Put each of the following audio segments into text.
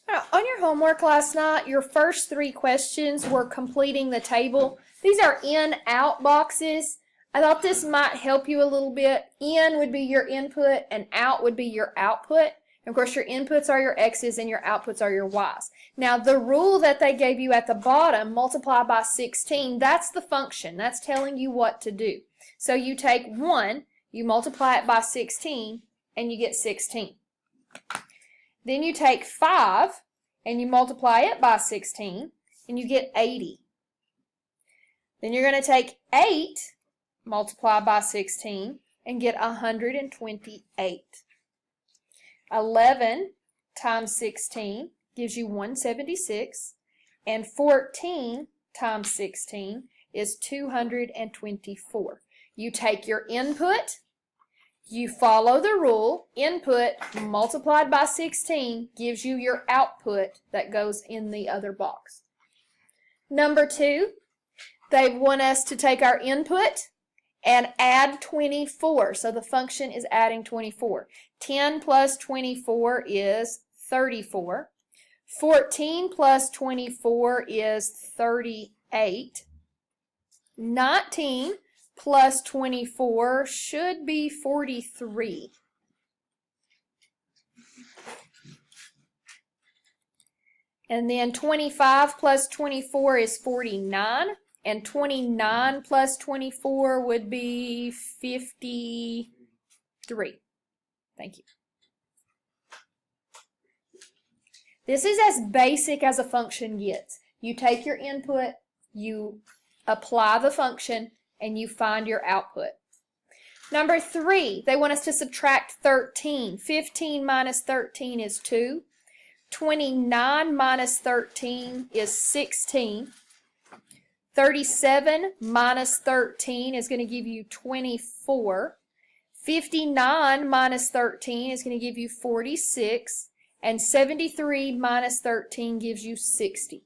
On your homework last night, your first 3 questions were completing the table. These are in-out boxes. I thought this might help you a little bit. In would be your input and out would be your output. And of course, your inputs are your X's and your outputs are your Y's. Now, the rule that they gave you at the bottom, multiply by 16, that's the function. That's telling you what to do. So you take 1, you multiply it by 16, and you get 16. Then you take 5 and you multiply it by 16 and you get 80. Then you're going to take 8, multiply by 16 and get 128. 11 times 16 gives you 176, and 14 times 16 is 224. You take your input, you follow the rule, input multiplied by 16 gives you your output that goes in the other box. Number 2, they want us to take our input and add 24. So the function is adding 24. 10 plus 24 is 34. 14 plus 24 is 38. 19 plus 24 should be 43. And then 25 plus 24 is 49. And 29 plus 24 would be 53. Thank you. This is as basic as a function gets. You take your input, you apply the function, and you find your output. Number 3, they want us to subtract 13. 15 minus 13 is 2. 29 minus 13 is 16. 37 minus 13 is going to give you 24. 59 minus 13 is going to give you 46. And 73 minus 13 gives you 60.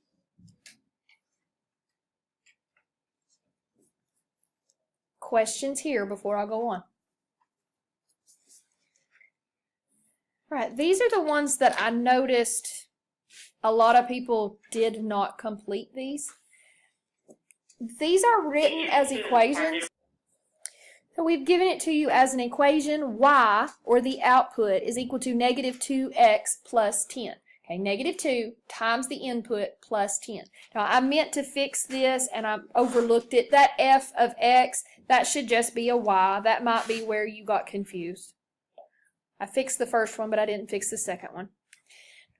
Questions here before I go on. All right, these are the ones that I noticed a lot of people did not complete these. These are written as equations. So we've given it to you as an equation. Y, or the output, is equal to negative 2x plus 10. Okay, negative 2 times the input plus 10. Now, I meant to fix this and I overlooked it. That f of x, that should just be a y. That might be where you got confused. I fixed the first one, but I didn't fix the second one.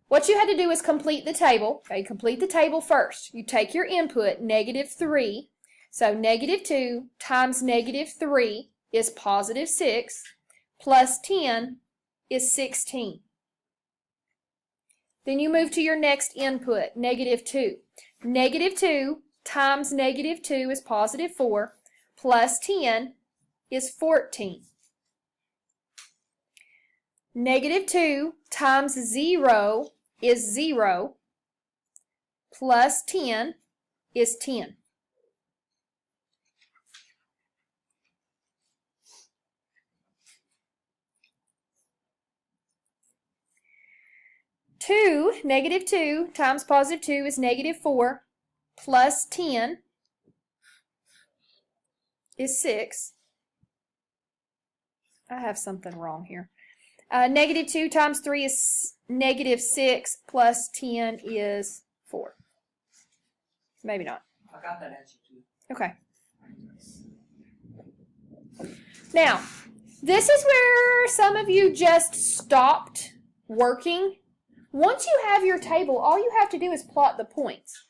What you had to do is complete the table. Okay, complete the table first. You take your input, negative 3. So negative 2 times negative 3 is positive 6, plus 10 is 16. Then you move to your next input, negative 2. Negative 2 times negative 2 is positive 4, plus 10 is 14. Negative 2 times 0 is 0, plus 10 is 10. Negative 2 times positive 2 is negative 4, plus 10 is 6. I have something wrong here. Negative 2 times 3 is negative 6, plus 10 is 4. Maybe not. I got that answer too. Okay. Now, this is where some of you just stopped working. Once you have your table, all you have to do is plot the points.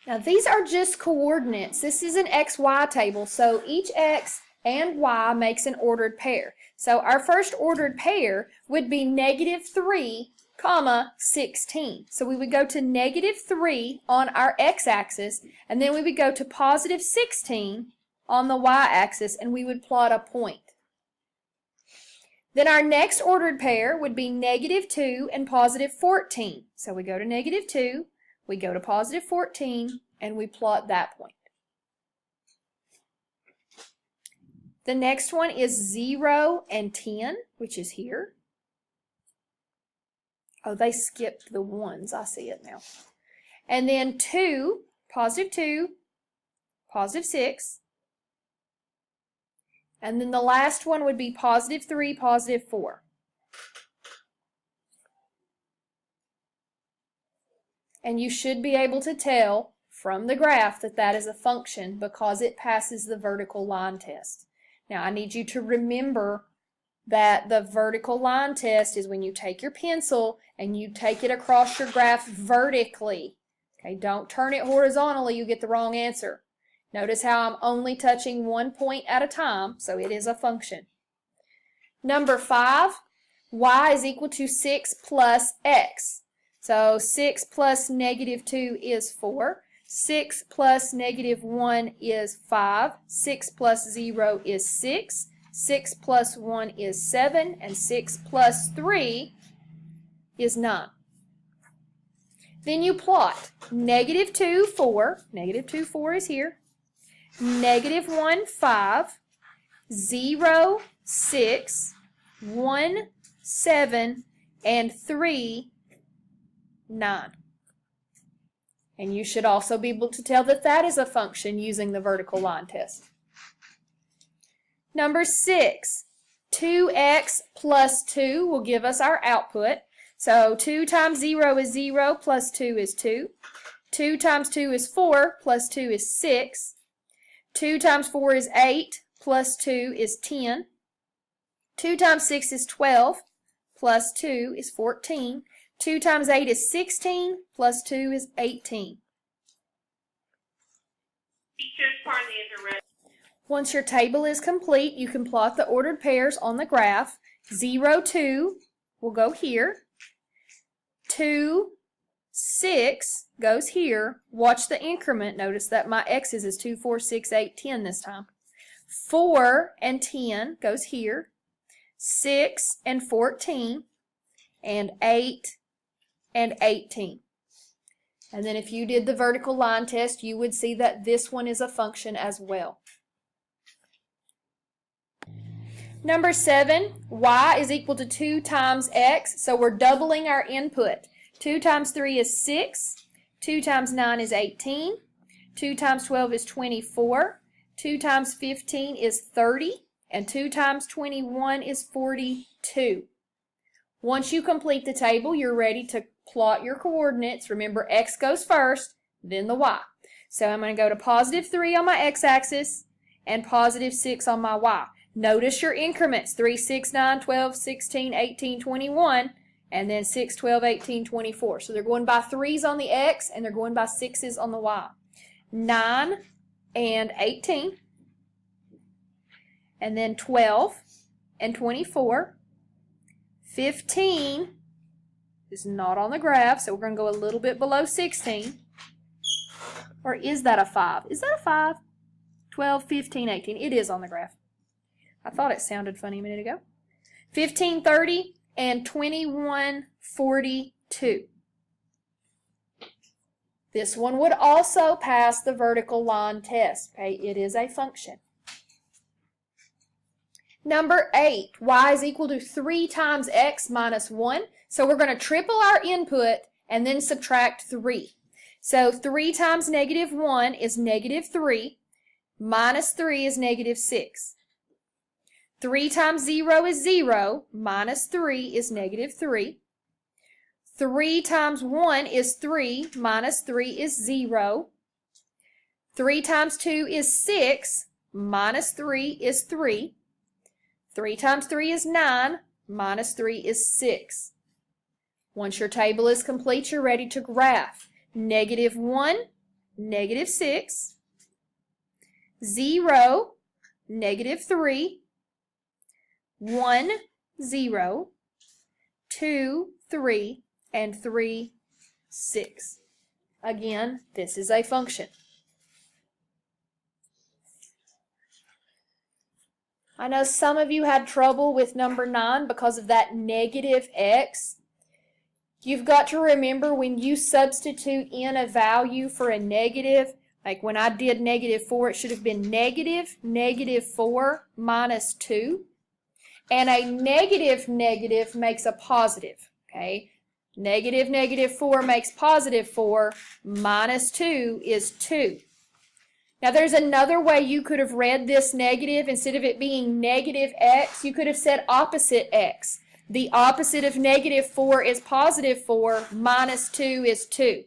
Now, these are just coordinates. This is an XY table, so each X and Y makes an ordered pair. So our first ordered pair would be negative 3, comma, 16. So we would go to negative 3 on our x-axis, and then we would go to positive 16 on the y-axis, and we would plot a point. Then our next ordered pair would be negative 2 and positive 14. So we go to negative 2, we go to positive 14, and we plot that point. The next one is 0 and 10, which is here. Oh, they skipped the ones. I see it now. And then 2, positive 2, positive 6. And then the last one would be positive 3, positive 4. And you should be able to tell from the graph that that is a function because it passes the vertical line test. Now I need you to remember that the vertical line test is when you take your pencil and you take it across your graph vertically. Okay, don't turn it horizontally, you get the wrong answer. Notice how I'm only touching one point at a time, so it is a function. Number 5, y is equal to 6 plus x. So 6 plus negative 2 is 4. 6 plus negative 1 is 5. 6 plus 0 is 6. 6 plus 1 is 7. And 6 plus 3 is 9. Then you plot negative 2, 4. Negative 2, 4 is here. Negative 1, 5. 0, 6. 1, 7. And 3, 9. And you should also be able to tell that that is a function using the vertical line test. Number 6, 2x plus 2 will give us our output. So 2 times 0 is 0, plus 2 is 2. 2 times 2 is 4, plus 2 is 6. 2 times 4 is 8, plus 2 is 10. 2 times 6 is 12, plus 2 is 14. 2 times 8 is 16, plus 2 is 18. Once your table is complete, you can plot the ordered pairs on the graph. 0, 2 will go here. 2, 6 goes here. Watch the increment. Notice that my x's is 2, 4, 6, 8, 10 this time. 4 and 10 goes here. 6 and 14. And 8 and 18. And then if you did the vertical line test, you would see that this one is a function as well. Number 7, y is equal to 2 times x. So we're doubling our input. 2 times 3 is 6. 2 times 9 is 18. 2 times 12 is 24. 2 times 15 is 30. And 2 times 21 is 42. Once you complete the table, you're ready to plot your coordinates. Remember, x goes first, then the y. So I'm going to go to positive 3 on my x-axis and positive 6 on my y. Notice your increments, 3, 6, 9, 12, 16, 18, 21, and then 6, 12, 18, 24. So they're going by 3s on the x and they're going by 6s on the y. 9 and 18, and then 12 and 24. 15 is not on the graph, so we're going to go a little bit below 16. Or is that a 5? Is that a 5? 12, 15, 18. It is on the graph. I thought it sounded funny a minute ago. 15, 30, and 21, 42. This one would also pass the vertical line test. Okay, it is a function. Number 8, y is equal to 3 times x minus 1. So we're going to triple our input and then subtract 3. So 3 times negative 1 is negative 3. Minus 3 is negative 6. 3 times 0 is 0. Minus 3 is negative 3. 3 times 1 is 3. Minus 3 is 0. 3 times 2 is 6. Minus 3 is 3. 3 times 3 is 9. Minus 3 is 6. Once your table is complete, you're ready to graph. Negative 1, negative 6. 0, negative 3. 1, 0. 2, 3. And 3, 6. Again, this is a function. I know some of you had trouble with number 9 because of that negative x. You've got to remember when you substitute in a value for a negative, like when I did negative 4, it should have been negative 4 minus 2. And a negative makes a positive, okay? Negative negative 4 makes positive 4. Minus 2 is 2. Now there's another way you could have read this negative. Instead of it being negative x, you could have said opposite x. The opposite of negative 4 is positive 4. Minus 2 is 2.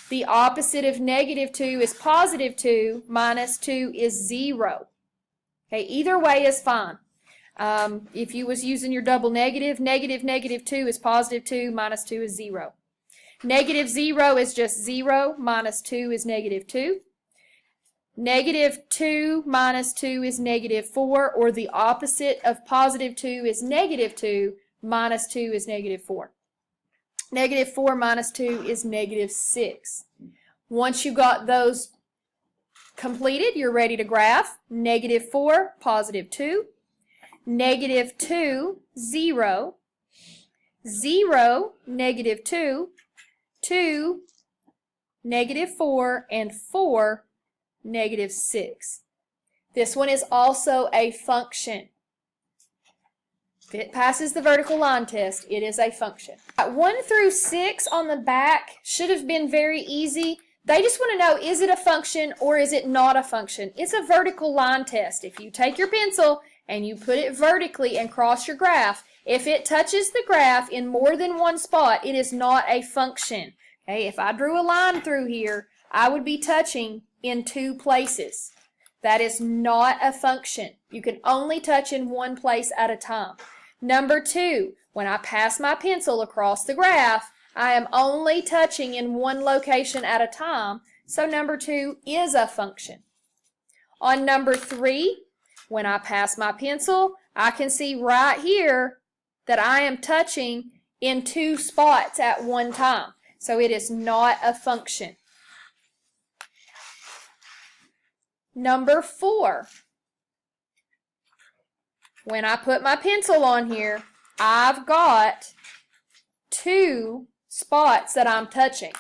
The opposite of negative 2 is positive 2. Minus 2 is 0. Okay, either way is fine. If you was using your double negative, negative negative 2 is positive 2. Minus 2 is 0. Negative 0 is just 0. Minus 2 is negative 2. Negative 2 minus 2 is negative 4, or the opposite of positive 2 is negative 2. Minus 2 is negative 4. Negative 4 minus 2 is negative 6. Once you got those completed, you're ready to graph. Negative 4, positive 2. Negative 2, 0. 0, negative 2. 2, negative 4. And 4, negative 6. This one is also a function. If it passes the vertical line test, it is a function. 1 through 6 on the back should have been very easy. They just want to know, is it a function or is it not a function? It's a vertical line test. If you take your pencil and you put it vertically and cross your graph, if it touches the graph in more than one spot, it is not a function. Okay, if I drew a line through here, I would be touching in 2 places. That is not a function. You can only touch in one place at a time. Number 2, when I pass my pencil across the graph, I am only touching in one location at a time, so number 2 is a function. On number 3, when I pass my pencil, I can see right here that I am touching in 2 spots at one time, so it is not a function. Number 4, when I put my pencil on here, I've got 2 spots that I'm touching.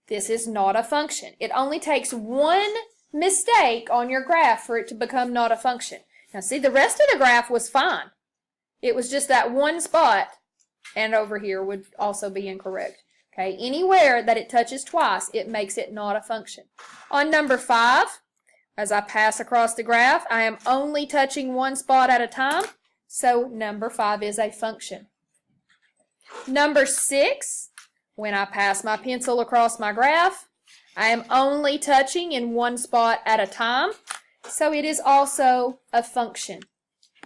This is not a function. It only takes one mistake on your graph for it to become not a function. Now see, the rest of the graph was fine. It was just that one spot, and over here would also be incorrect. Okay, anywhere that it touches twice, it makes it not a function. On number 5, as I pass across the graph, I am only touching one spot at a time, so number 5 is a function. Number 6, when I pass my pencil across my graph, I am only touching in one spot at a time, so it is also a function.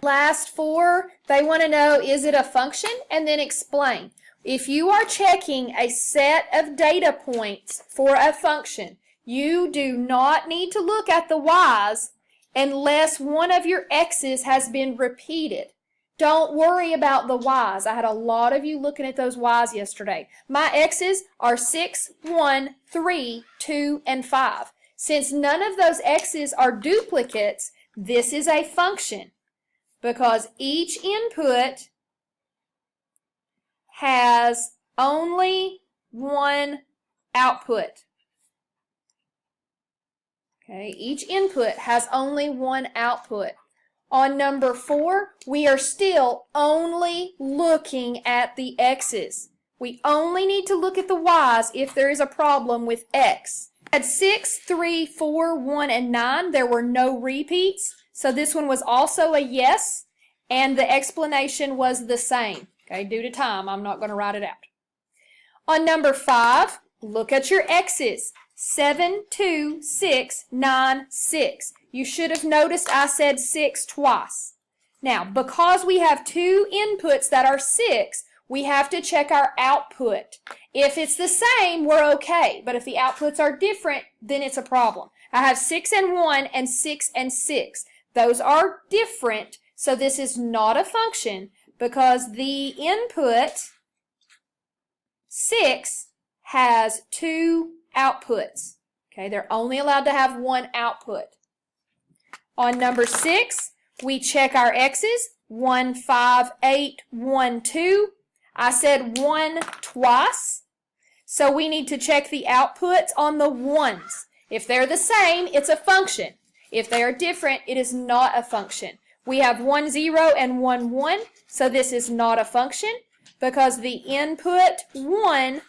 Last 4, they want to know, is it a function? And then explain. If you are checking a set of data points for a function, you do not need to look at the y's unless one of your x's has been repeated. Don't worry about the y's. I had a lot of you looking at those y's yesterday. My x's are 6, 1, 3, 2, and 5. Since none of those x's are duplicates, this is a function because each input has only one output. Okay, each input has only one output. On number 4, we are still only looking at the x's. We only need to look at the y's if there is a problem with x. At 6, 3, 4, 1, and 9, there were no repeats, so this one was also a yes, and the explanation was the same. Okay, due to time, I'm not going to write it out. On number 5, look at your x's. 7, 2, 6, 9, 6. You should have noticed I said 6 twice. Now, because we have 2 inputs that are 6, we have to check our output. If it's the same, we're okay. But if the outputs are different, then it's a problem. I have 6 and 1 and 6 and 6. Those are different, so this is not a function because the input 6 has 2 outputs. Okay, they're only allowed to have one output. On number 6, we check our x's. 1, 5, 8, 1, 2. I said 1 twice, so we need to check the outputs on the 1s. If they're the same, it's a function. If they are different, it is not a function. We have 1, 0 and 1, 1, so this is not a function. because the input 1